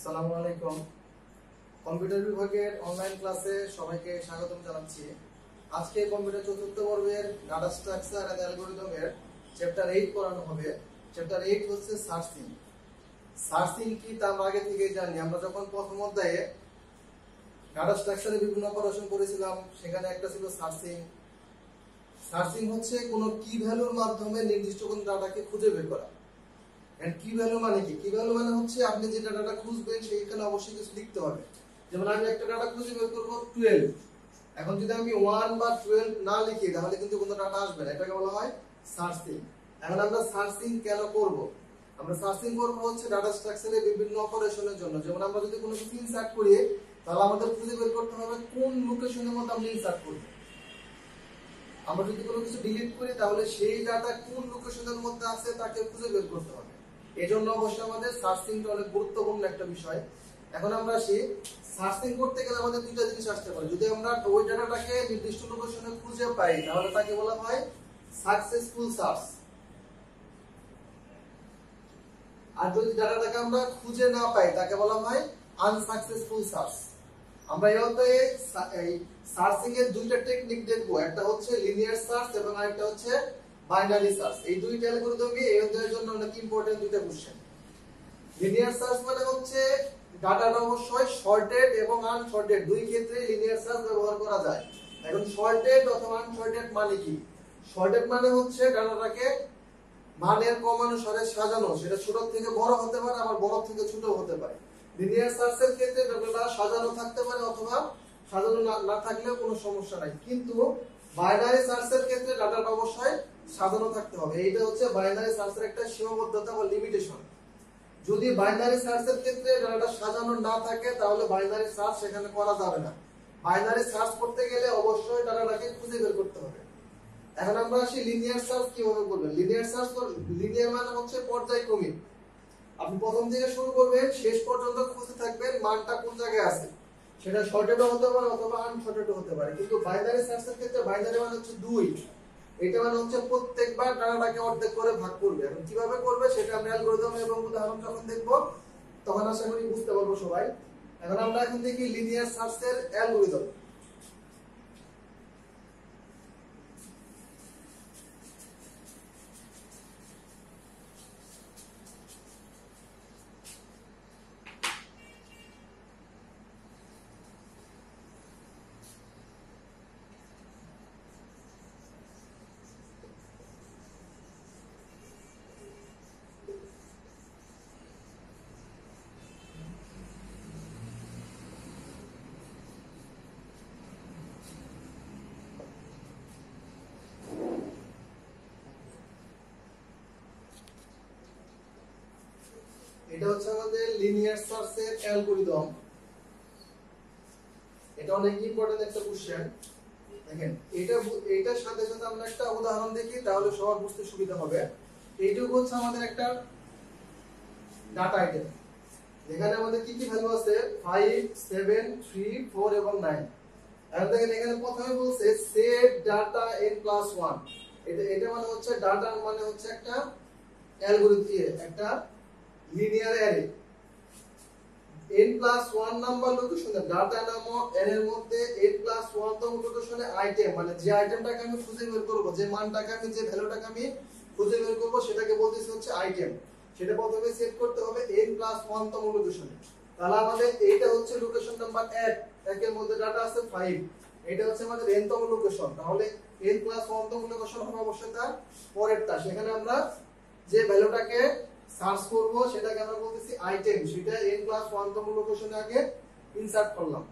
আসসালামু আলাইকুম। কম্পিউটার বিভাগের অনলাইন ক্লাসে সবাইকে স্বাগতম জানাচ্ছি। আজকে কম্পিউটার চতুর্থ পর্বের ডাটা স্ট্রাকচার এন্ড অ্যালগরিদমের চ্যাপ্টার 8 পড়ানো হবে। চ্যাপ্টার 8 হচ্ছে সার্চিং। সার্চিং কি তা আমরা আগে থেকেই জানি। আমরা যখন প্রথম অধ্যায়ে ডাটা স্ট্রাকচারে বিভিন্ন অপারেশন করেছিলাম, সেখানে একটা ছিল সার্চিং। সার্চিং হচ্ছে কোনো কি ভ্যালুর মাধ্যমে নির্দিষ্ট কোনো ডাটাকে খুঁজে বের করা। এন্ড কি ভ্যালু মানে কি? কি ভ্যালু মানে হচ্ছে আপনি যে ডাটাটা খুঁজবেন সেইখানে অবশ্যই কিছু লিখতে হবে। যেমন আমি একটা ডাটা খুঁজে বের করব 12। এখন যদি আমি 1 বা 12 না লিখি তাহলে কিন্তু কোনো ডাটা আসবে না। এটাকে বলা হয় সার্চিং। এখন আমরা সার্চিং কেন করব? আমরা সার্চিং করব হচ্ছে ডাটা স্ট্রাকচারে বিভিন্ন অপারেশনের জন্য। যেমন আমরা যদি কোনো কিছু ইনসার্ট করি তাহলে আমাদের খুঁজে বের করতে হবে কোন লোকেশনের মধ্যে আমরা ইনসার্ট করব। আমরা যদি কোনো কিছু ডিলিট করি তাহলে সেই ডাটা কোন লোকেশনের মধ্যে আছে তাকে খুঁজে বের করতে হবে। এজন্য অবশ্যই আমাদের সার্চিংটা অনেক গুরুত্বপূর্ণ একটা বিষয়। এখন আমরা আসি, সার্চিং করতে গেলে আমাদের দুইটা জিনিস আসতে পারে। যদি আমরা ওই ডাটাটাকে নির্দিষ্ট লোকেশনে খুঁজে পাই তাহলে তাকে বলা হয় সাকসেসফুল সার্চ। আর যদি ডাটাটাকে আমরা খুঁজে না পাই তাকে বলা হয় আনসাকসেসফুল সার্চ। আমরা এই অধ্যায়ে সার্চিং এর দুইটা টেকনিক দেখবো। একটা হচ্ছে লিনিয়ার সার্চ এবং আরেকটা হচ্ছে বাইনারি সার্চ। এই দুইটা অ্যালগরিদমই এই অধ্যায়ের জন্য অনেক ইম্পর্টেন্ট দুইটা কোশ্চেন। লিনিয়ার সার্চ মানে হচ্ছে ডাটাটা অবশ্যই শর্টেড এবং আনশর্টেড দুই ক্ষেত্রে লিনিয়ার সার্চ ব্যবহার করা যায়। এখন শর্টেড অথবা আনশর্টেড মানে কি? শর্টেড মানে হচ্ছে ডাটাটাকে মানের ক্রমানুসারে সাজানো। সেটা ছোট থেকে বড় হতে পারে, আবার বড় থেকে ছোট হতে পারে। লিনিয়ার সার্চের ক্ষেত্রে ডাটাটা সাজানো থাকতে পারে অথবা সাজানো না থাকলেও কোনো সমস্যা নাই। কিন্তু বাইনারি সার্চের ক্ষেত্রে ডাটাটা অবশ্যই সাজানো থাকতে হবে। এইটা হচ্ছে বাইনারি সার্চের একটা সীমাবদ্ধতা বা লিমিটেশন। যদি বাইনারি সার্চের ক্ষেত্রে ডাটাটা সাজানো না থাকে তাহলে বাইনারি সার্চ সেখানে করা যাবে না। বাইনারি সার্চ করতে গেলে অবশ্যই ডাটাটাকে খুঁজে বের করতে হবে। এখন আমরা আসি লিনিয়ার সার্চ কিভাবে করবেন। লিনিয়ার সার্চ লিনিয়ার মানে হচ্ছে পর্যায়ক্রমিক। আপনি প্রথম থেকে শুরু করবেন, শেষ পর্যন্ত খুঁজতে থাকবেন মানটা কোন জায়গায় আছে। সেটা শর্টেডও হতে পারে অথবা আনশর্টেডও হতে পারে। কিন্তু বাইনারি সার্চের ক্ষেত্রে বাইনারি মানে হচ্ছে 2। এটা মানে হচ্ছে প্রত্যেকবার ডাটাটাকে অর্ধেক করে ভাগ করবে। এখন কিভাবে করবে সেটা আমরা অ্যালগরিদম এবং উদাহরণ যখন দেখব তখন আশা করি বুঝতে পারবো সবাই। এখন আমরা এখন দেখি লিনিয়ার সার্চের অ্যালগরিদম। এটা হচ্ছে আমাদের লিনিয়ার সার্চের অ্যালগরিদম। এটা অনেক ইম্পর্টেন্ট একটা কোশ্চেন। দেখেন এটার সাথে সাথে আমরা একটা উদাহরণ দেখি তাহলে সবার বুঝতে সুবিধা হবে। এইটুকু হচ্ছে আমাদের একটা ডাটা আইটেম। এখানে আমাদের কি কি ভ্যালু আছে? 5, 7, 3, 4 এবং 9। এখন দেখেন এখানে প্রথমে বলছে সেট ডাটা n+1। এটা মানে হচ্ছে ডাটা মানে হচ্ছে একটা অ্যালগরিদম, একটা লিনিয়ার অ্যারে। n+1 নাম্বার লোকেশনে ডাটা নামক অ্যারের মধ্যে n+1 তম লোকেশনে আইটেম মানে যে আইটেমটাকে আমি খুঁজে বের করব, যে মানটাকে আমি যে ভ্যালুটাকে আমি খুঁজে বের করব সেটাকে বলতেছি হচ্ছে আইটেম। সেটা প্রথমে সেট করতে হবে n+1 তম লোকেশনে। তাহলে আমাদের এইটা হচ্ছে লোকেশন নাম্বার 1। এর মধ্যে ডাটা আছে 5। এটা হচ্ছে আমাদের n তম লোকেশন। তাহলে n+1 তম লোকেশন হবে অবশ্যই তার পরেরটা। সেখানে আমরা যে ভ্যালুটাকে সার্চ করব সেটাকে আমরা বলতেছি আইটেম। সেটা n+1 তম লোকেশনে আগে ইনসার্ট করলাম।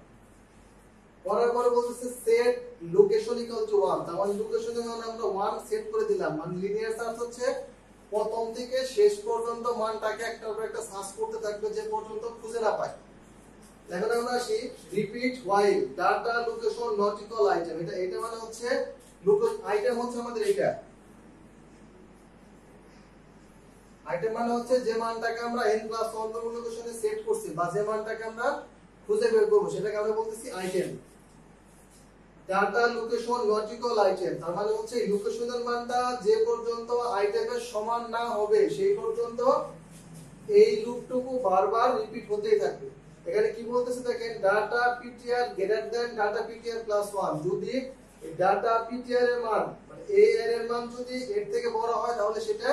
করার পরে বলতেছে সেট লোকেশন ইকুয়াল টু 1। তার মানে লোকেশনে মানে আমরা 1 সেট করে দিলাম। মানে লিনিয়ার সার্চ হচ্ছে প্রথম থেকে শেষ পর্যন্ত মানটাকে একটার পর একটা সার্চ করতে থাকবে যে পর্যন্ত খুঁজে না পায়। এখন আমরা আসি repeat while data location not equal item. এটা মানে হচ্ছে আইটেম হচ্ছে আমাদের এটা। আইটেম মানে হচ্ছে যে মানটাকে আমরা n+1 তম লোকেশনে সেট করছি বা যে মানটাকে আমরা খুঁজে বের করব সেটাকে আমরা বলতেছি item. Data location not equal item তার মানে হচ্ছে লোকেশনের মানটা যে পর্যন্ত আইটেমের সমান না হবে সেই পর্যন্ত এই লুপটুকু বারবার রিপিট হতেই থাকবে। এখানে কি বলতেছে দেখেন, data PTR greater than data PTR plus 1। যদি এই ডাটা পিটিআর এর মান মানে এ এর মান যদি এর থেকে বড় হয় তাহলে সেটা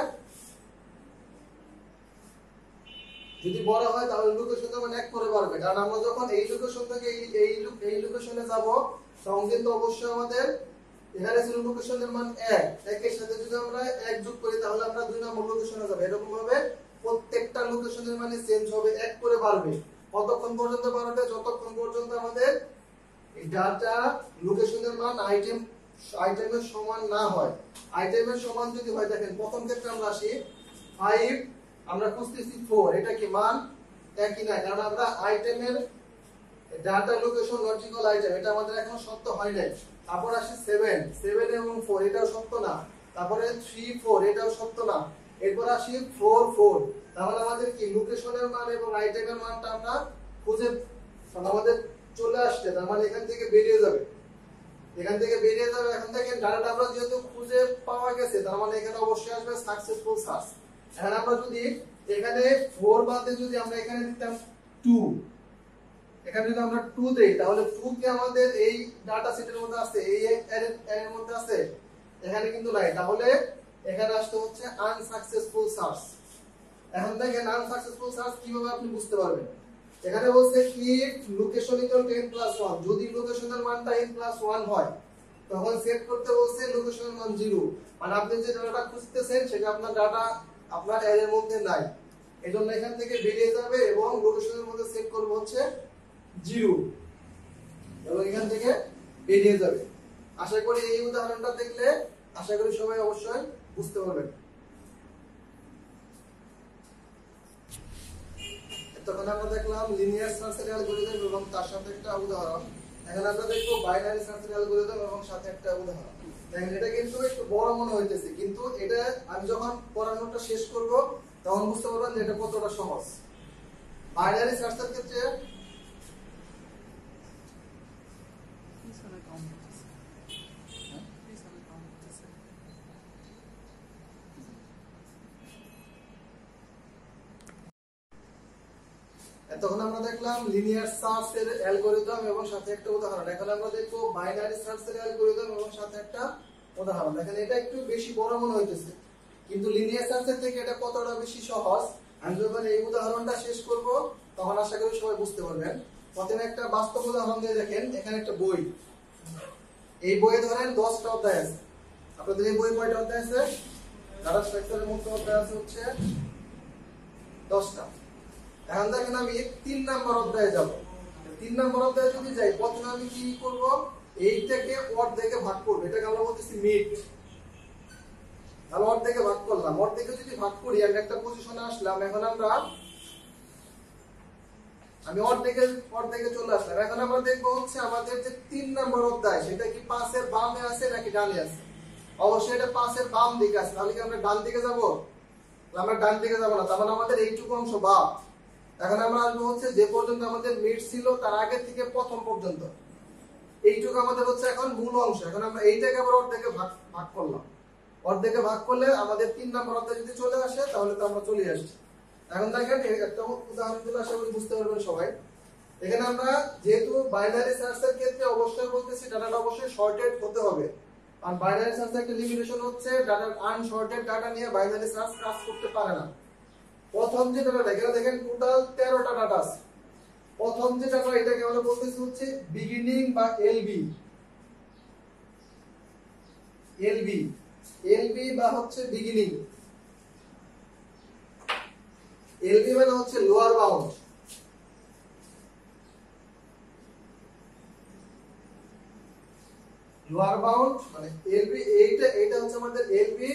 যদি বড় হয় তাহলে লোকেশনটা মানে এক করে বাড়বে। কারণ আমরা যখন এই লোকেশন থেকে এই লোকেশনে যাব তখন কিন্তু অবশ্যই আমাদের এখানে ছিল লোকেশনের মান 1, একের সাথে যদি আমরা 1 যোগ করি তাহলে আমরা 2 নম্বর লোকেশনে যাব। এরকম ভাবে প্রত্যেকটা লোকেশনের মানে চেঞ্জ হবে, এক করে বাড়বে। কতক্ষণ পর্যন্ত বাড়বে? যতক্ষণ পর্যন্ত আমাদের এই ডাটা লোকেশনের মান আইটেমের সমান না হয়। আইটেমের সমান যদি হয়, দেখেন প্রথম ক্ষেত্রে আমরা আসি 5, আমরা খুঁজতেছি 4, এটা কি মান একই না, কারণ আমরা আইটেমের ডাটা লোকেশন লজিক্যাল আইটেম এটা আমাদের এখনো সত্য হয় নাই। তারপর আসে 7 এবং 4, এটাও সত্য না। তারপরে 3 4, এটাও সত্য না। এরপর আসি 4 4, তাহলে আমাদের কি লোকেশনের মান এবং আইটেমের মানটা আমরা খুঁজে আমাদের চলে আসছে, তার মানে এখান থেকে বেরিয়ে যাবে। এখন থেকে ডাটাটা আমরা যেহেতু খুঁজে পাওয়া গেছে, তার মানে এখানে অবশ্যই আসবে সাকসেসফুল সার্চ। এখন আমরা যদি এখানে 4 বাদে যদি আমরা এখানে দিতাম 2, এখানে যদি আমরা 2 দেই তাহলে 2 কি আমাদের এই ডাটা সেটের মধ্যে আছে, এই এর মধ্যে আছে? এখানে কিন্তু নাই। তাহলে এখানে আসতে হচ্ছে আনসাকসেসফুল সার্চ। এখন দেখেন আনসাকসেসফুল সার্চ কিভাবে আপনি বুঝতে পারবেন। এখানে বলছে if location equal to n plus 1, যদি লোকেশনের মানটা n প্লাস 1 হয় তখন সেট করতে বলছে লোকেশনের মান 0, মানে আপনি যে ডাটাটা খুঁজতেছেন সেটা আপনার ডাটা আপনার এর মধ্যে নাই। এজন্য এখান থেকে বেরিয়ে যাবে এবং লোকেশনের মধ্যে সেট করব হচ্ছে 0 এবং এখান থেকে বেরিয়ে যাবে। আশা করি এই উদাহরণটা দেখলে আশা করি সবাই অবশ্যই বুঝতে পারবেন। তখন আমরা দেখলাম লিনিয়ার সার্চের অ্যালগরিদম এবং তার সাথে একটা উদাহরণ। এখন আমরা দেখব বাইনারি সার্চের অ্যালগরিদম এবং সাথে একটা উদাহরণ। দেখেন এটা কিন্তু একটু বড় মনে হইতেছে, কিন্তু এটা আমি যখন পড়ানোটা শেষ করব তখন বুঝতে পারবেন যে এটা কতটা সহজ। বাইনারি সার্চের ক্ষেত্রে তখন আমরা দেখলাম লিনিয়ার সার্চের অ্যালগরিদম এবং সাথে একটা উদাহরণ। এখন আমরা দেখব বাইনারি সার্চের অ্যালগরিদম এবং সাথে একটা উদাহরণ। দেখেন এটা একটু বেশি বড় মনে হইতেছে, কিন্তু লিনিয়ার সার্চের থেকে এটা কতটা বেশি সহজ আমি যখন এই উদাহরণটা শেষ করব তখন আশা করি সবাই বুঝতে পারবেন। প্রথমে একটা বাস্তব উদাহরণ দিয়ে দেখেন। এখানে একটা বই, এই বইয়ে ধরেন 10টা অধ্যায় আছে। আপনাদের এই বই কয়টা অধ্যায় আছে? ডাটা স্ট্রাকচারের মধ্যে অধ্যায় আছে হচ্ছে 10টা। এখন দেখেন আমি 3 নাম্বার অধ্যায়ে যাব। 3 নাম্বার অধ্যায়ে যদি যাই, প্রথমে আমি কি করব, এইটাকে অর্ধেকে ভাগ করব। এটাকে আমরা বলতেছি মিড। তাহলে অর্ধেকে ভাগ করলাম। অর্ধেকে যদি ভাগ করি আমি একটা পজিশনে আসলাম। এখন আমি অর্ধেকে চলে আসলাম। এখন আমরা দেখবো হচ্ছে আমাদের যে 3 নাম্বার অধ্যায় সেটা কি পাশের বামে আছে নাকি ডানে আছে? অবশ্যই এটা পাশের বাম দিকে আছে। তাহলে কি আমরা ডান দিকে যাব? আমরা ডান দিকে যাব না, তার মানে আমাদের এইটুকু অংশ বাদ। এখন আমরা আসবো হচ্ছে যে পর্যন্ত আমাদের মিড ছিল তার আগে থেকে প্রথম পর্যন্ত, এইটুকু আমাদের হচ্ছে এখন মূল অংশ। এখন আমরা এইটাকে আবার অর্ধেকে ভাগ করলাম। অর্ধেকে ভাগ করলে আমাদের 3 নাম্বার অধ্যায় যদি চলে আসে তাহলে তো আমরা চলে আসছি। এখন দেখেন একটা উদাহরণ দিলে আশা করি বুঝতে পারবেন সবাই। এখানে আমরা যেহেতু বাইনারি সার্চের ক্ষেত্রে অবশ্যই বলতেছি ডাটাটা অবশ্যই শর্টেড হতে হবে। আর বাইনারি সার্চের একটা লিমিটেশন হচ্ছে ডাটা আনশর্টেড ডাটা নিয়ে বাইনারি সার্চ কাজ করতে পারে না। প্রথম যে ডাটাটা এখানে দেখেন টোটাল 13টা ডাটা আছে। প্রথম যে ডাটা এটাকে আমরা বলতেছি হচ্ছে বিগিনিং বা এলবি বা হচ্ছে বিগিনিং। এলবি মানে হচ্ছে লোয়ার বাউন্ড। লোয়ার বাউন্ড মানে এলবি, এইটা হচ্ছে আমাদের এলবি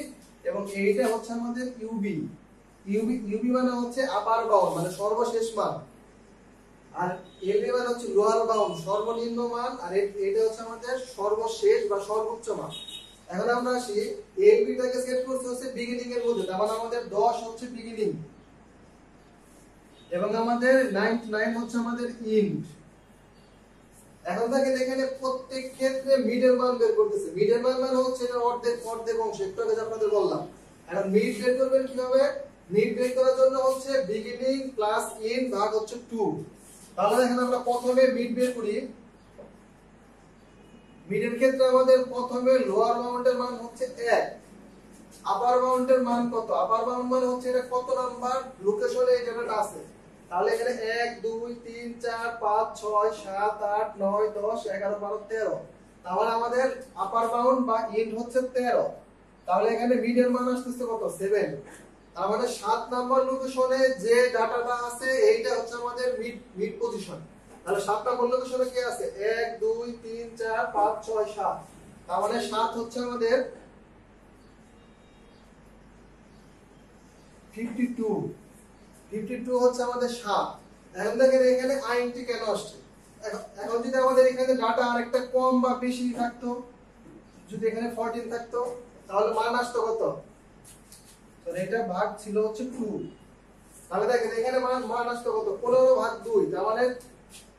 এবং এইটা হচ্ছে আমাদের ইউবি মানে হচ্ছে আপার বাউন্ড মানে সর্বশেষ মান, আর এলবি মানে হচ্ছে লোয়ার বাউন্ড সর্বনিম্ন মান, আর এটা হচ্ছে আমাদের সর্বশেষ বা সর্বোচ্চ মান। এখন আমরা আসি এলবিটাকে সেট করতে হচ্ছে বিগিনিং এর মধ্যে, তার মানে আমাদের 10 হচ্ছে বিগিনিং এবং আমাদের 99 হচ্ছে আমাদের ইন্ট। এখন দেখেন এখানে প্রত্যেক ক্ষেত্রে মিডল মান বের করতেছে। মিডল মান মানে হচ্ছে এটা অর্ধেক অংশ, একটু আগে আপনাদের বললাম। এখন মিড বের করবেন কিভাবে? মিড বের করার জন্য হচ্ছে বিগিনিং প্লাস ইন ভাগ হচ্ছে 2। তাহলে এখানে আমরা প্রথমে মিড বের করি। মিডের ক্ষেত্রে আমাদের প্রথমে লোয়ার বাউন্ডের মান হচ্ছে 1, আপার বাউন্ডের মান কত? আপার বাউন্ড মানে হচ্ছে এটা কত নাম্বার লোকেশনে এই জায়গাটা আছে। তাহলে এখানে 1 2 3 4 5 6 7 8 9 10 11 12 13। তাহলে আমাদের আপার বাউন্ড বা ইন্ড হচ্ছে 13। তাহলে এখানে মিডের মান আসছে কত? 7। তার মানে 7 নাম্বার লোকেশনে যে ডাটাটা আছে এইটা হচ্ছে আমাদের মিড পজিশন। তাহলে 7 নাম্বার লোকেশনে কি আছে? 1 2 3 4 5 6 7। তার মানে 7 হচ্ছে আমাদের 52 হচ্ছে আমাদের 7। এখন দেখেন এখানে আইনটি কেন আসছে। এখন যদি আমাদের এখানে ডাটা আরেকটা কম বা বেশি থাকতো, যদি এখানে 14 থাকতো তাহলে মান আসতো কত? তো এটা ভাগ ছিল হচ্ছে 2। তাহলে দেখেন এখানে মান আসতো কত? 15 ভাগ 2, তার মানে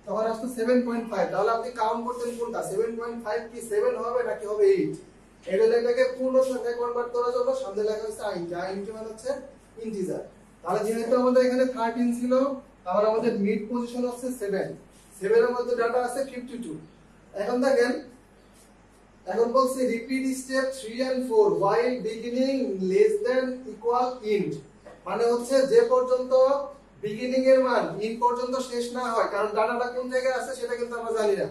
তখন আসতো 7.5। তাহলে আপনি কাউন্ট করতেন কোনটা? 7.5 কি 7 হবে নাকি হবে 8? এটাকে পূর্ণ সংখ্যায় কনভার্ট করার জন্য সামনে লেখা হয়েছে আইনটি। আইনটি মানে হচ্ছে ইন্টিজার। তাহলে যেহেতু আমাদের এখানে 13 ছিল, তাহলে আমাদের মিড পজিশন হচ্ছে 7। 7 এর মধ্যে ডাটা আছে 52। এখন দেখেন, এখন বলছি repeat step 3 and 4 while beginning less than equal end, মানে হচ্ছে যে পর্যন্ত বিগিনিং এর মান ইন পর্যন্ত শেষ না হয়, কারণ ডাটাটা কোন জায়গায় আছে সেটা কিন্তু আমরা জানি না।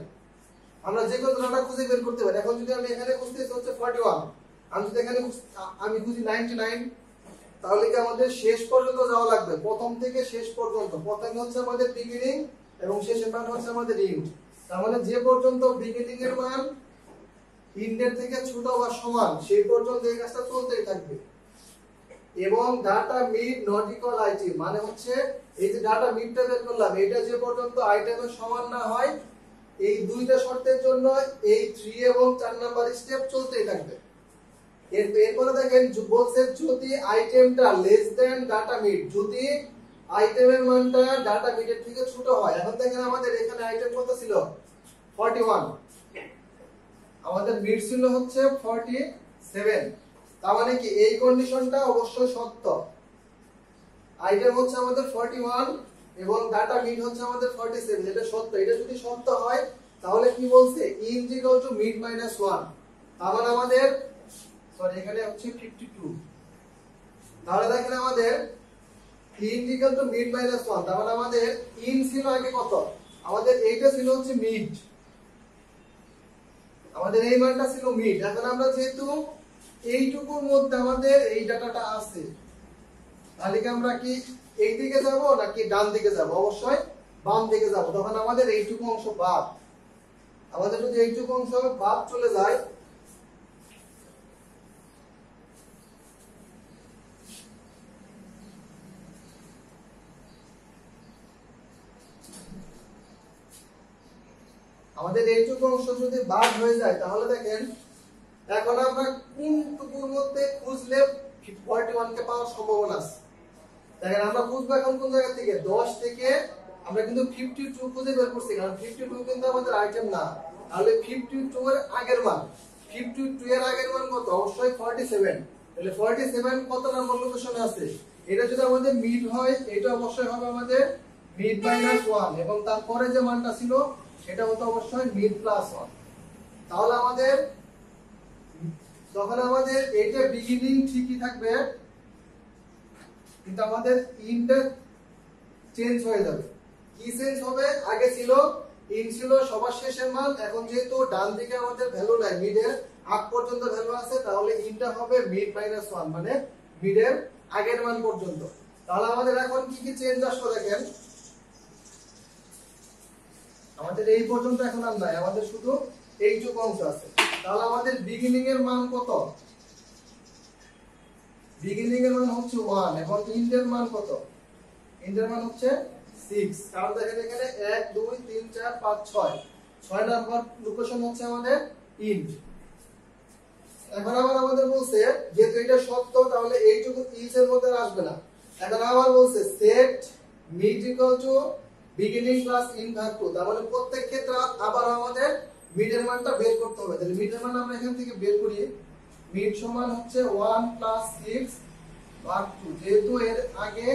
আমরা যে কোনো ডাটা খুঁজে বের করতে পারি। এখন যদি আমি এখানে খুঁজতেছি হচ্ছে 41, আমি যদি এখানে আমি খুঁজি 99, তাহলে কি আমাদের শেষ পর্যন্ত যাওয়া লাগবে, প্রথম থেকে শেষ পর্যন্ত। প্রথমে হচ্ছে আমাদের বিগিনিং এবং শেষের মান হচ্ছে আমাদের ইন্ড। তার মানে যে পর্যন্ত বিগিনিং এর মান ইন্ডের থেকে ছোট বা সমান সেই পর্যন্ত এই কাজটা চলতেই থাকবে। এবং data mid not equal item, মানে হচ্ছে এই যে ডাটা মিডটা বের করলাম, এটা যে পর্যন্ত আইটেমের সমান না হয়, এই দুইটা শর্তের জন্য এই 3 এবং 4 নাম্বার স্টেপ চলতেই থাকবে। এরপরে দেখেন বলছে যদি আইটেমটা লেস দেন ডাটা মিড, যদি আইটেমের মানটা ডাটা মিডের থেকে ছোট হয়। এখন দেখেন আমাদের এখানে আইটেম কত ছিল? 41, আমাদের মিড ছিল হচ্ছে 47। তার মানে কি এই কন্ডিশনটা অবশ্যই সত্য। আইটেম হচ্ছে আমাদের 41 এবং ডাটা মিড হচ্ছে আমাদের 47, এটা সত্য। এটা যদি সত্য হয় তাহলে কি বলছে? In equal to mid minus 1। তার মানে আমাদের সরি এখানে হচ্ছে 52। তাহলে দেখেন আমাদের in equal to mid minus 1, তার মানে আমাদের ইন ছিল আগে কত? আমাদের এইটা ছিল হচ্ছে মিড, আমাদের এই মানটা ছিল মিড। এখন আমরা যেহেতু এইটুকুর মধ্যে আমাদের এই ডাটাটা আছে, তাহলে কি আমরা কি এই দিকে যাব নাকি ডান দিকে যাব? অবশ্যই বাম দিকে যাব। তখন আমাদের এইটুকু অংশ বাদ। আমাদের যদি এইটুকু অংশ বাদ চলে যায়, আমাদের এইটুকু অংশ যদি বাদ হয়ে যায়, তাহলে দেখেন এখন আমরা কোনটুকুর মধ্যে খুঁজলে 41 কে পাওয়ার সম্ভাবনা আছে। দেখেন আমরা খুঁজবো এখন কোন জায়গা থেকে? 10 থেকে আমরা কিন্তু 52 খুঁজে বের করছি, কারণ 52 কিন্তু আমাদের আইটেম না। তাহলে 52 এর আগের মান, 52 এর আগের মান কত? অবশ্যই 47। তাহলে 47 কত নাম্বার লোকেশনে আছে? এটা যদি আমাদের মিড হয়, এটা অবশ্যই হবে আমাদের মিড মাইনাস 1, এবং তারপরে যে মানটা ছিল সেটা হতো অবশ্যই মিড প্লাস 1। তাহলে আমাদের তখন আমাদের এইটা বিগিনিং ঠিকই থাকবে, কিন্তু আমাদের ইনটা চেঞ্জ হয়ে যাবে। কি চেঞ্জ হবে? আগে ছিল ইন ছিল সবার শেষের মান, এখন যেহেতু ডান দিকে আমাদের ভ্যালু নাই, মিডের আগ পর্যন্ত ভ্যালু আছে, তাহলে ইনটা হবে মিড মাইনাস 1, মানে মিডের আগের মান পর্যন্ত। তাহলে আমাদের এখন কি কি চেঞ্জ আসলো দেখেন, আমাদের এই পর্যন্ত এখন আর নাই, আমাদের শুধু এইটুকু অংশ আছে। তাহলে আমাদের বিগিনিং এর মান কত? বিগিনিং এর মান হচ্ছে 1, এবং ইন্ডের মান কত? ইন্ডের মান হচ্ছে 6। কারণ দেখেন এখানে 1 2 3 4 5 6, 6 নাম্বার লোকেশন হচ্ছে আমাদের ইন্ড। এখন আবার আমাদের বলছে যেহেতু এটা সত্য, তাহলে এইটুকু ইজ এর মধ্যে আসবে না। এখন আবার বলছে set mid equal to beginning plus in ভাগ 2, তার মানে প্রত্যেক ক্ষেত্রে আবার আমাদের মিডের মানটা বের করতে হবে। তাহলে মিডের মান আমরা এখান থেকে বের করি। মিড সমান হচ্ছে 1 প্লাস 6 ভাগ 2 যেহেতু এর আগে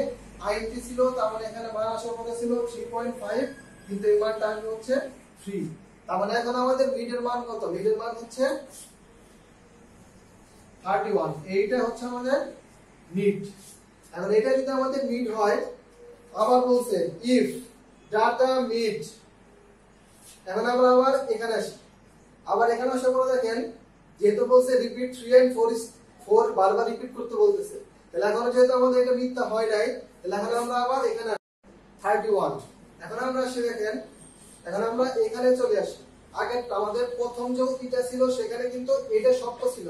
int ছিল তার মানে এখানে মান আসার কথা ছিল 3.5 কিন্তু এই মানটা আসবে হচ্ছে 3 তার মানে এখন আমাদের মিডের মান কত মিডের মান হচ্ছে 31 এইটা হচ্ছে আমাদের মিড এখন এটা যদি আমাদের মিড হয় আবার বলছে if data mid এখন আমরা আবার এখানে আসি আবার এখানে আসার পরে দেখেন যেহেতু বলছে রিপিট 3 and 4 বারবার রিপিট করতে বলতেছে তাহলে এখন যেহেতু আমাদের এটা মিথ্যা হয় নাই তাহলে এখন আমরা আবার এখানে 31 এখন আমরা আসি দেখেন এখন আমরা এখানে চলে আসি আগে আমাদের প্রথম যে এটা ছিল সেখানে কিন্তু এটা সত্য ছিল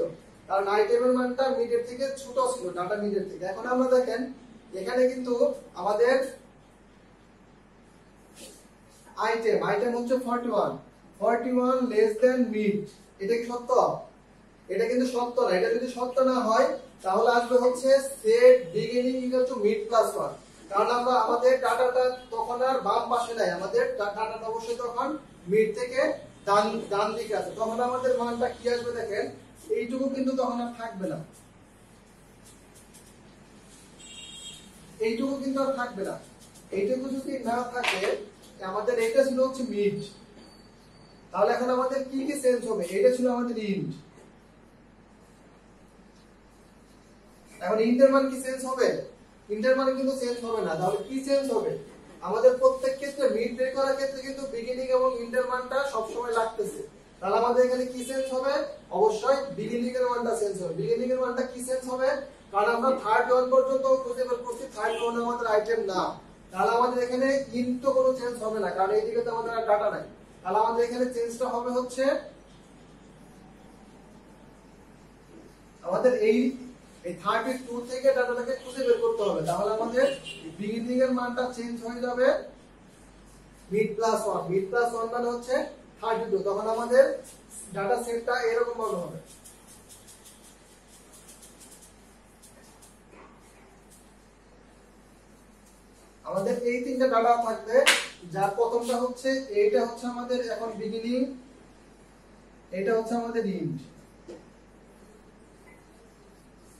কারণ আইটেমের মানটা মিডের থেকে ছোট ছিল ডাটা মিডের থেকে এখন আমরা দেখেন এখানে কিন্তু আমাদের আইটেম হচ্ছে 41 লেস দ্যান মিড এটা কি সত্য এটা কিন্তু সত্য না এটা যদি সত্য না হয় তাহলে আসবে হচ্ছে set beginning equal to mid plus 1 কারণ আমরা আমাদের ডাটাটা তখন আর বাম পাশে নাই আমাদের ডাটাটা অবশ্যই তখন মিড থেকে ডান দিকে আছে তখন আমাদের মানটা কি আসবে দেখেন এইটুকু কিন্তু তখন আর থাকবে না এইটুকু কিন্তু আর থাকবে না এইটুকু যদি না থাকে আমাদের এটা ছিল হচ্ছে মিড তাহলে এখন আমাদের কি কি চেঞ্জ হবে এটা ছিল আমাদের ইন্ট এখন ইন্টের মান কি চেঞ্জ হবে ইন্টের মান কিন্তু চেঞ্জ হবে না তাহলে কি চেঞ্জ হবে আমাদের প্রত্যেক ক্ষেত্রে মিড বের করার ক্ষেত্রে কিন্তু বিগিনিং এবং ইন্টের মানটা সব সময় লাগতেছে তাহলে আমাদের এখানে কি চেঞ্জ হবে অবশ্যই বিগিনিং এর মানটা চেঞ্জ হবে বিগিনিং এর মানটা কি চেঞ্জ হবে কারণ আমরা 31 পর্যন্ত খুঁজে বের করছি 31 আমাদের আইটেম না তাহলে আমাদের এখানে ইন্ট তো কোনো চেঞ্জ হবে না কারণ এইদিকে তো আমাদের ডাটা নাই তাহলে আমাদের এখানে চেঞ্জটা হবে হচ্ছে আমাদের এই 32 থেকে ডাটাটাকে খুঁজে বের করতে হবে তাহলে আমাদের বিগিনিং এর মানটা চেঞ্জ হয়ে যাবে মিড প্লাস 1 মানে হচ্ছে 32 তখন আমাদের ডাটা সেটটা এরকম ভাবে হবে আমাদের এই তিনটা ডাটা থাকবে যার প্রথমটা হচ্ছে এইটা হচ্ছে আমাদের এখন বিগিনিং এটা হচ্ছে আমাদের ইন্ট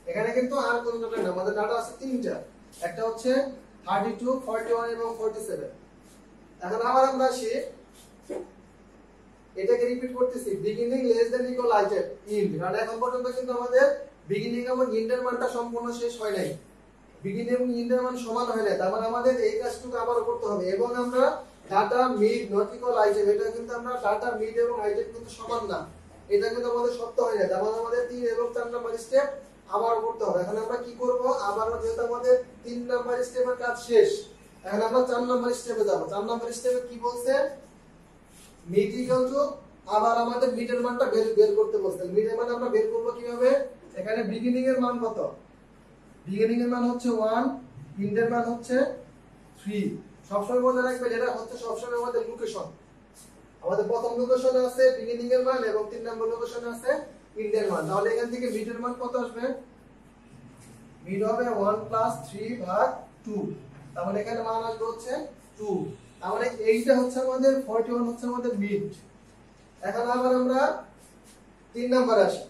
এখানে কিন্তু আর কোন ডাটা না আমাদের ডাটা আছে তিনটা একটা হচ্ছে 32 41 এবং 47 এখন আবার আমরা আসি এটাকে রিপিট করতেছি beginning less than equal item int কারণ এখন পর্যন্ত কিন্তু আমাদের বিগিনিং এবং ইন্টের মানটা সম্পূর্ণ শেষ হয় নাই বিগিনিং এবং ইন্টের মান সমান হয় না তার মানে আমাদের এই কাজটুকু আবার করতে হবে এবং আমরা data mid not equal item এটা কিন্তু আমরা ডাটা মিড এবং আইটেম কিন্তু সমান না এটা কিন্তু আমাদের সত্য হয় না তার মানে আমাদের 3 এবং 4 নাম্বার স্টেপ আবার করতে হবে এখন আমরা কি করব আবার যেহেতু আমাদের 3 নাম্বার স্টেপের কাজ শেষ এখন আমরা 4 নাম্বার স্টেপে যাব 4 নাম্বার স্টেপে কি বলছে মিড ইকুয়াল টু আবার আমাদের মিডের মানটা বের করতে বলছে মিডের মান আমরা বের করব কিভাবে এখানে বিগিনিং এর মান কত বিগিনিং এর মান হচ্ছে 1 ইন্টের মান হচ্ছে 3 সবসময় মনে রাখবেন এটা হচ্ছে সবসময় আমাদের লোকেশন আমাদের প্রথম লোকেশনে আছে বিগিনিং এর মান এবং 3 নম্বর লোকেশনে আছে ইন্টের মান তাহলে এখান থেকে মিডের মান কত আসবে মিড হবে 1 প্লাস 3 ভাগ 2 তাহলে এখানে মান আসবে হচ্ছে 2 তাহলে এইটা হচ্ছে আমাদের 41 হচ্ছে আমাদের মিড এখন আবার আমরা 3 নাম্বার আসি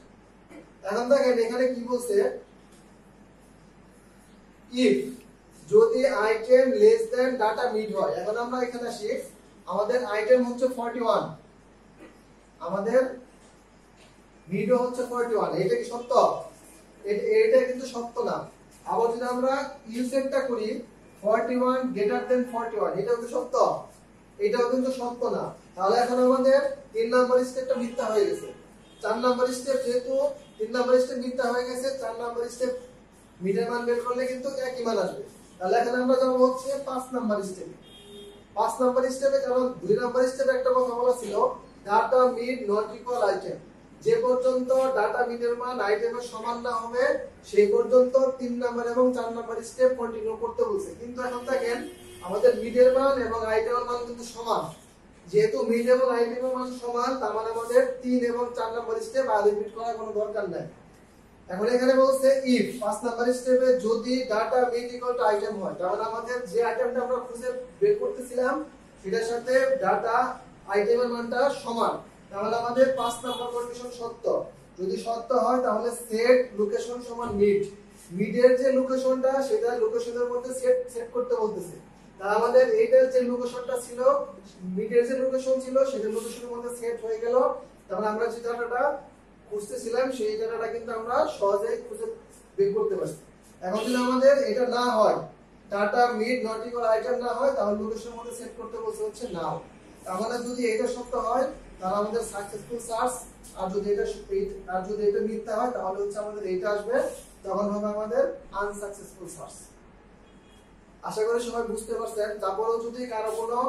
এখন দেখেন এখানে কি বলছে if যদি item less than data mid হয় এখন আমরা এখানে আসি আমাদের আইটেম হচ্ছে 41 আমাদের মিডও হচ্ছে 41 এটা কি সত্য এটা কিন্তু সত্য না আবার যদি আমরা ইউসেটটা করি 41 গ্রেটার দ্যান 41 এটাও কি সত্য এটাও কিন্তু সত্য না তাহলে এখন আমাদের 3 নাম্বার স্টেপটা মিথ্যা হয়ে গেছে 4 নাম্বার স্টেপ যেহেতু 3 নাম্বার স্টেপ মিথ্যা হয়ে গেছে 4 নাম্বার স্টেপ মিডের মান বের করলে কিন্তু একই মান আসবে তাহলে এখানে আমরা যাব হচ্ছে 5 নাম্বার স্টেপে 5 নাম্বার স্টেপে কারণ 2 নাম্বার স্টেপে একটা কথা বলা ছিল data mid not equal item যে পর্যন্ত ডাটা মিডের মান আইটেমের সমান না হবে সেই পর্যন্ত 3 নাম্বার এবং 4 নাম্বার স্টেপ কন্টিনিউ করতে বলছে কিন্তু এখন দেখেন আমাদের মিডের মান এবং আইটেমের মান কিন্তু সমান যেহেতু মিড এবং আইটেমের মান সমান তার মানে আমাদের 3 এবং 4 নাম্বার স্টেপ আর রিপিট করার কোনো দরকার নাই এখন এখানে বলছে if 5 নাম্বার স্টেপে যদি data mid equal to item হয় তাহলে আমাদের যে আইটেমটা আমরা খুঁজে বের করতেছিলাম সেটার সাথে ডাটা আইটেমের মানটা সমান তাহলে আমাদের 5 নাম্বার কন্ডিশন সত্য যদি সত্য হয় তাহলে সেট লোকেশন সমান মিড মিডের যে লোকেশনটা সেটা লোকেশনের মধ্যে সেট করতে বলতেছে। তাহলে আমাদের এইটার যে লোকেশনটা ছিল, মিডের যে লোকেশন ছিল সেটা লোকেশনের মধ্যে সেট হয়ে গেল। তাহলে আমরা যে ডাটাটা খুঁজতেছিলাম সেই ডাটাটা কিন্তু আমরা সহজেই খুঁজে বের করতে পারছি। এখন যদি আমাদের এটা না হয়, data mid not equal item না হয়, তাহলে লোকেশনের মধ্যে সেট করতে বলছে হচ্ছে নাও। তাহলে যদি এটা সত্য হয় তাহলে আমাদের সাকসেসফুল সার্চ, আর যদি এটা মিথ্যা হয় তাহলে হচ্ছে আমাদের এইটা আসবে, তখন হবে আমাদের আনসাকসেসফুল সার্চ। আশা করি সবাই বুঝতে পারছেন। তারপরেও যদি কারো কোনো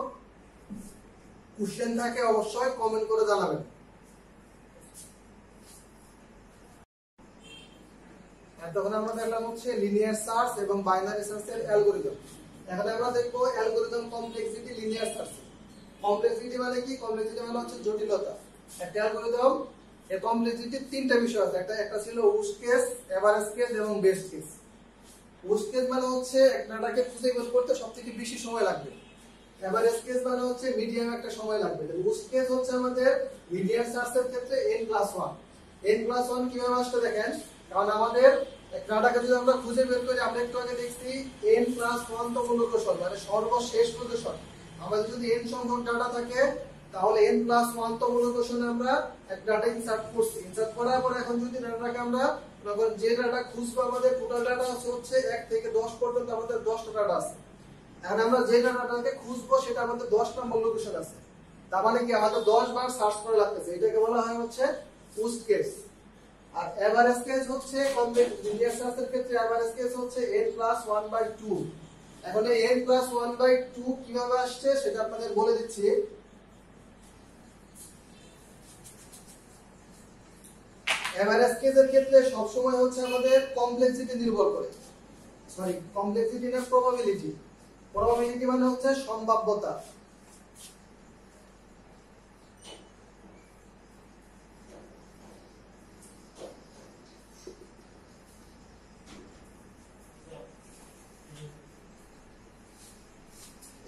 কোশ্চেন থাকে অবশ্যই কমেন্ট করে জানাবেন। তখন আমরা দেখলাম হচ্ছে লিনিয়ার সার্চ এবং বাইনারি সার্চের অ্যালগরিদম। এখন আমরা দেখব algorithm complexity linear search. Complexity মানে কি? কমপ্লেক্সিটি মানে হচ্ছে জটিলতা। একটা অ্যালগরিদম এর কমপ্লেক্সিটি তিনটা বিষয় আছে। একটা ছিল ওয়ার্স্ট কেস, এভারেজ কেস এবং বেস্ট কেস। ওয়ার্স্ট কেস মানে হচ্ছে একটাকে খুঁজে বের করতে সবথেকে বেশি সময় লাগবে। এভারেজ কেস মানে হচ্ছে মিডিয়াম একটা সময় লাগবে। ওয়ার্স্ট কেস হচ্ছে আমাদের লিনিয়ার সার্চের ক্ষেত্রে n+1। n+1 কিভাবে আসলে দেখেন, কারণ আমাদের ডাটাকে যদি আমরা খুঁজে বের করি, আমরা একটু আগে দেখছি n+1 তম লোকেশন মানে সর্বশেষ লোকেশন। আমাদের যদি n সংখ্যক ডাটা থাকে তাহলে n+1 তম লোকেশনে আমরা এক ডাটা ইনসার্ট করছি। ইনসার্ট করার পর এখন যদি ডাটাকে আমরা যে ডাটা খুঁজবো, আমাদের টোটাল ডাটা হচ্ছে 1 থেকে 10 পর্যন্ত আমাদের 10টা ডাটা আছে। এখন আমরা যে ডাটাটাকে খুঁজবো সেটা আমাদের 10 নম্বর লোকেশন আছে। তার মানে কি আমাদের 10 বার সার্চ করা লাগতেছে। এটাকে বলা হয় হচ্ছে ওয়ার্স্ট কেস। আর এভারেজ কেস হচ্ছে কমপ্লিট লিনিয়ার সার্চের ক্ষেত্রে এভারেজ কেস হচ্ছে n+1/2। এখন এই n+1/2 কিভাবে আসছে সেটা আপনাদের বলে দিচ্ছি। এভারেজ কেসের ক্ষেত্রে সব সময় হচ্ছে আমাদের কমপ্লেক্সিটি নির্ভর করে, কমপ্লেক্সিটি না প্রবাবিলিটি। প্রবাবিলিটি মানে হচ্ছে সম্ভাব্যতা।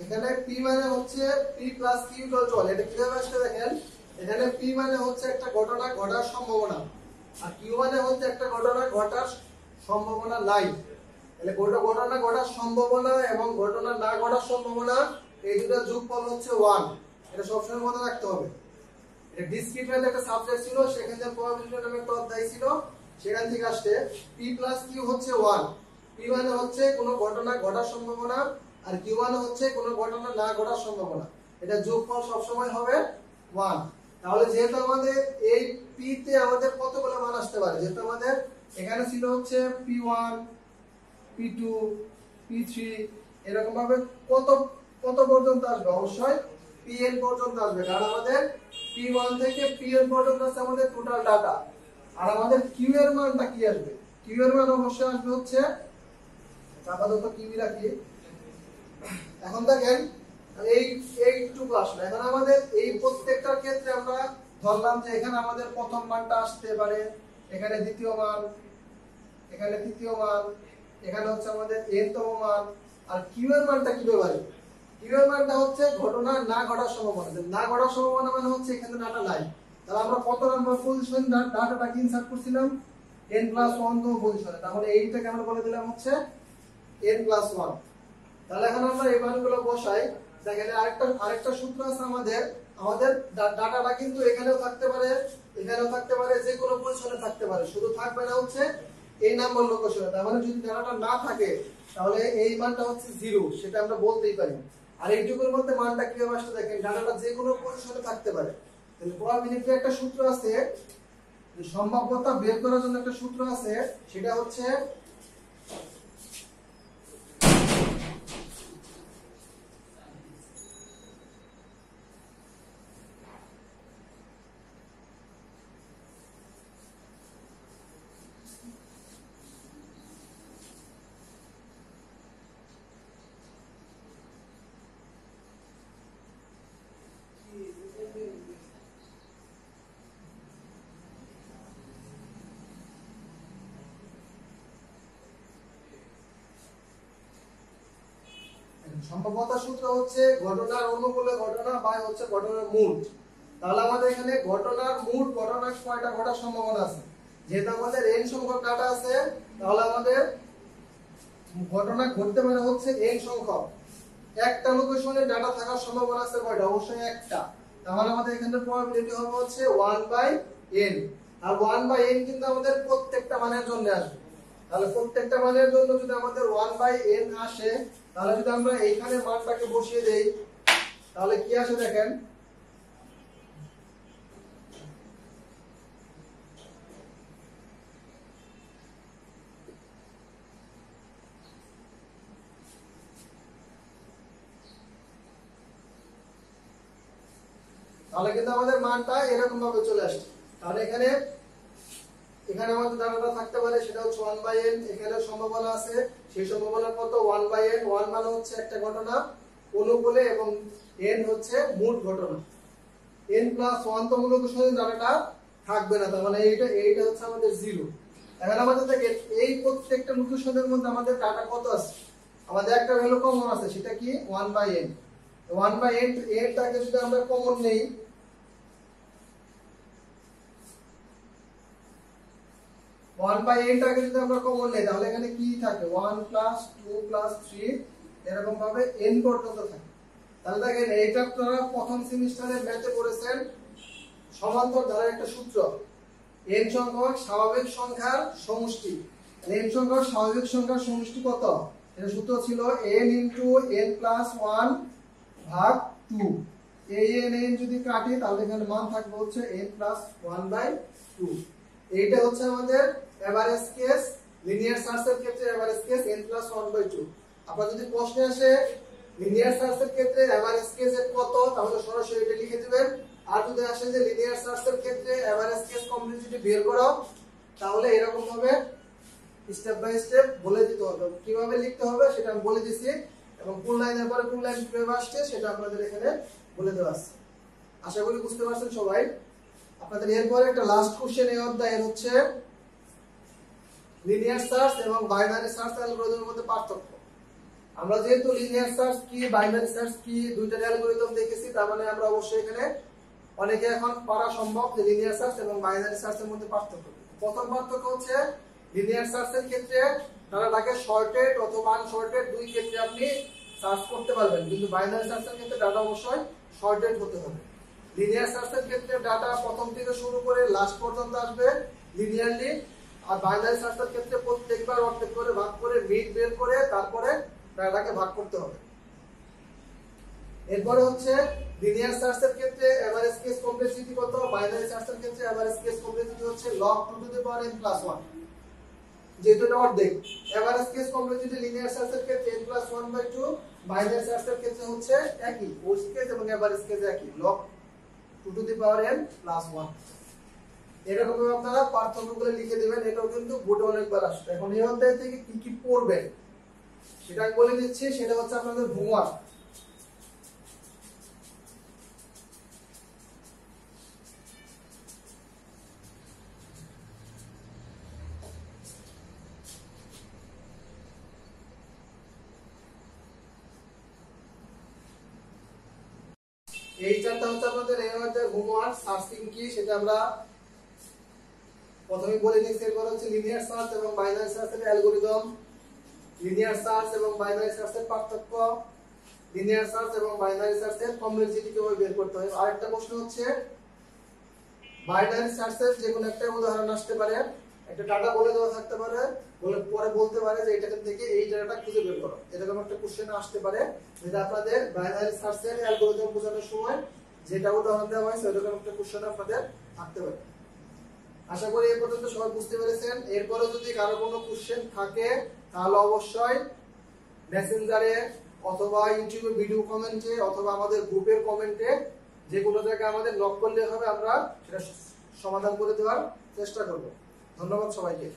এখানে p মানে হচ্ছে p+q=1। এটা কিভাবে আসলে দেখেন, এখানে p মানে হচ্ছে একটা ঘটনা ঘটার সম্ভাবনা, আর q মানে হচ্ছে একটা ঘটনা ঘটার সম্ভাবনা নাই। তাহলে ঘটনা ঘটার সম্ভাবনা এবং ঘটনা না ঘটার সম্ভাবনা এই দুটো যোগফল হচ্ছে 1। এটা সবসময় মনে রাখতে হবে। এটা ডিসক্রিট ভ্যালু একটা সাবজেক্ট ছিল, সেখান থেকে প্রবাবিলিটি নামে একটা অধ্যায় ছিল, সেখান থেকে আসছে p+q হচ্ছে 1। p মানে হচ্ছে কোনো ঘটনা ঘটার সম্ভাবনা, আর q মানে হচ্ছে কোনো ঘটনা না ঘটার সম্ভাবনা। এটা যোগফল সব সময় হবে 1। তাহলে যেহেতু আমাদের এই p তে আমাদের কতগুলো মান আসতে পারে, যেহেতু আমাদের এখানে ছিল হচ্ছে p1 p2 p3 এরকম ভাবে কত পর্যন্ত আসবে, অবশ্যই pn পর্যন্ত আসবে। কারণ আমাদের p1 থেকে pn পর্যন্ত আছে আমাদের টোটাল ডাটা। আর আমাদের q এর মানটা কি আসবে? q এর মান অবশ্যই আসবে হচ্ছে, আপাতত q রাখি। এখন দেখেন এইটুকু আসলে। এখন আমাদের এই প্রত্যেকটার ক্ষেত্রে আমরা ধরলাম যে এখানে আমাদের প্রথম মানটা আসতে পারে, এখানে দ্বিতীয় মান, এখানে তৃতীয় মান, এখানে হচ্ছে আমাদের n তম মান। আর q এর মানটা কি পারে? q এর মানটা হচ্ছে ঘটনা না ঘটার সম্ভাবনা। না ঘটার সম্ভাবনা মানে হচ্ছে এখানে ডাটা নাই। তাহলে আমরা কত নম্বর পজিশন ডাটাটাকে ইনসার্ট করছিলাম? n+1 তম পজিশনে। তাহলে এইটাকে আমরা বলে দিলাম হচ্ছে n+1। তাহলে এখন আমরা এই মানগুলো বসাই। দেখেন আরেকটা সূত্র আছে আমাদের ডাটাটা কিন্তু এখানেও থাকতে পারে, এখানেও থাকতে পারে, যে কোনো পজিশনে থাকতে পারে, শুধু থাকবে না হচ্ছে এই নাম্বার লোকেশনে। তার মানে যদি ডাটাটা না থাকে তাহলে এই মানটা হচ্ছে 0, সেটা আমরা বলতেই পারি। আর এইটুকুর মধ্যে মানটা কিভাবে আসলে দেখেন, ডাটাটা যে কোনো পজিশনে থাকতে পারে। তাহলে প্রবাবিলিটির একটা সূত্র আছে, সম্ভাব্যতা বের করার জন্য একটা সূত্র আছে, সেটা হচ্ছে সম্ভাব্যতা সূত্র হচ্ছে ঘটনার অনুকূলে ঘটনা বা হচ্ছে ঘটনার মূল। তাহলে আমাদের এখানে ঘটনার মূল ঘটনার কয়টা ঘটার সম্ভাবনা আছে? যেহেতু আমাদের n সংখ্যক ডাটা আছে, তাহলে আমাদের ঘটনা ঘটতে পারে হচ্ছে n সংখ্যক। একটা লোকেশনে ডাটা থাকার সম্ভাবনা আছে কয়টা? অবশ্যই একটা। তাহলে আমাদের এখানে প্রবাবিলিটি হবে হচ্ছে 1/n। আর 1/n কিন্তু আমাদের প্রত্যেকটা মানের জন্য আসবে। তাহলে প্রত্যেকটা মানের জন্য যদি আমাদের 1/n আসে, তাহলে যদি আমরা এইখানে মানটাকে বসিয়ে দেই, তাহলে কি আসে দেখেন। তাহলে কিন্তু আমাদের মানটা এরকম ভাবে চলে আসছে। তাহলে এখানে আমাদের ডাটাটা থাকতে পারে, সেটা হচ্ছে 1/n। এখানে সম্ভাবনা আছে, সেই সম্ভাবনা কত? 1/n। 1 মানে হচ্ছে একটা ঘটনা অনুকূলে এবং n হচ্ছে মোট ঘটনা। n+1 তম লোকেশনে ডাটাটা থাকবে না, তার মানে এইটা হচ্ছে আমাদের 0। এখন আমাদের দেখেন এই প্রত্যেকটা লোকেশনের মধ্যে আমাদের ডাটা কত আছে? আমাদের একটা ভ্যালু কমন আছে, সেটা কি? 1/n। 1/n টাকে যদি আমরা কমন নেই, 1/n টাকে যদি আমরা কমন নেই, তাহলে এখানে কি থাকে? 1 + 2 + 3 এরকম ভাবে n পর্যন্ত থাকে। তাহলে দেখেন এইটা আপনারা প্রথম সেমিস্টারে ম্যাথে পড়েছেন, সমান্তর ধারার একটা সূত্র, n সংখ্যক স্বাভাবিক সংখ্যার সমষ্টি। n সংখ্যক স্বাভাবিক সংখ্যার সমষ্টি কত? এর সূত্র ছিল n × n+1 ভাগ 2। এই n যদি কাটি, তাহলে এখানে মান থাকবে হচ্ছে n+1/2। এইটা হচ্ছে আমাদের এভারেজ কেস। লিনিয়ার সার্চের ক্ষেত্রে এভারেজ কেস n+1/2। আপনারা যদি প্রশ্নে আসে লিনিয়ার সার্চের ক্ষেত্রে এভারেজ কেস কত, তাহলে সরাসরি এটা লিখে দিবেন। আর যদি আসে যে লিনিয়ার সার্চের ক্ষেত্রে এভারেজ কেস কমপ্লিসিটি বের করো, তাহলে এরকম ভাবে স্টেপ বাই স্টেপ বলে দিতে হবে। কিভাবে লিখতে হবে সেটা আমি বলে দিছি, এবং কোন লাইনের পরে কোন লাইন কিভাবে আসছে সেটা আপনাদের এখানে বলে দেওয়া আছে। আশা করি বুঝতে পারছেন সবাই। আপনাদের এরপরে একটা লাস্ট কোশ্চেন এই অধ্যায়ের হচ্ছে লিনিয়ার সার্চ এবং বাইনারি সার্চ অ্যালগরিদমের মধ্যে পার্থক্য। আমরা যেহেতু লিনিয়ার সার্চ কি বাইনারি সার্চ কি দুইটার অ্যালগরিদম দেখেছি, তার মানে আমরা অবশ্যই এখানে অনেকে এখন পারা সম্ভব যে লিনিয়ার সার্চ এবং বাইনারি সার্চের মধ্যে পার্থক্য। প্রথম পার্থক্য হচ্ছে লিনিয়ার সার্চের ক্ষেত্রে ডাটাটাকে শর্টেড অথবা আনশর্টেড দুই ক্ষেত্রে আপনি সার্চ করতে পারবেন, কিন্তু বাইনারি সার্চের ক্ষেত্রে ডাটা অবশ্যই শর্টেড হতে হবে। লিনিয়ার সার্চের ক্ষেত্রে ডাটা প্রথম থেকে শুরু করে লাস্ট পর্যন্ত আসবে লিনিয়ারলি, আর বাইনারি সার্চের ক্ষেত্রে প্রত্যেকবার অর্ধেক করে ভাগ করে মিড বের করে তারপরে ডাটাকে ভাগ করতে হবে। এরপরে হচ্ছে লিনিয়ার সার্চের ক্ষেত্রে এভারেজ কেস কমপ্লেক্সিটি কত, বাইনারি সার্চের ক্ষেত্রে এভারেজ কেস কমপ্লেক্সিটি হচ্ছে log 2n+1, যেহেতু এটা অর্ধেক। এভারেজ কেস কমপ্লেক্সিটি লিনিয়ার সার্চের ক্ষেত্রে n+1/2, বাইনারি সার্চের ক্ষেত্রে হচ্ছে একই, ওর্স্ট কেস এবং এভারেজ কেস একই, log 2n+1। এরকম ভাবে আপনারা পার্থক্যগুলো লিখে দিবেন। এটাও কিন্তু বোর্ডে অনেকবার আসবে। এখন এই অধ্যায় থেকে কি কি পড়বেন সেটা আমি বলে দিচ্ছি, সেটা হচ্ছে আপনাদের হোমওয়ার্ক। এই চারটা হচ্ছে আপনাদের এই অধ্যায়ের হোমওয়ার্ক। সার্চিং কি সেটা আমরা প্রথমে বলে নিয়েছি। এরপর হচ্ছে লিনিয়ার সার্চ এবং বাইনারি সার্চের অ্যালগরিদম, লিনিয়ার সার্চ এবং বাইনারি সার্চের পার্থক্য, লিনিয়ার সার্চ এবং বাইনারি সার্চের কমপ্লেক্সিটি কিভাবে বের করতে হয়। আরেকটা প্রশ্ন হচ্ছে বাইনারি সার্চের যে কোনো একটা উদাহরণ আসতে পারে, একটা ডাটা বলে দেওয়া থাকতে পারে, বলে পরে বলতে পারে যে এটা থেকে এই ডাটাটা খুঁজে বের করো, এরকম একটা কোশ্চেন আসতে পারে, যেটা আপনাদের বাইনারি সার্চের অ্যালগরিদম বোঝানোর সময় যেটা উদাহরণ দেওয়া হয়েছে এরকম একটা কোশ্চেন আপনাদের থাকতে পারে। আশা করি এই পর্যন্ত সবাই বুঝতে পেরেছেন। এরপরে যদি কারো কোনো কোশ্চেন থাকে তাহলে অবশ্যই মেসেঞ্জারে অথবা ইউটিউবে ভিডিও কমেন্টে অথবা আমাদের গ্রুপের কমেন্টে যে কোনো জায়গায় আমাদের নক করলে হবে, আমরা সেটা সমাধান করে দেওয়ার চেষ্টা করব। ধন্যবাদ সবাইকে।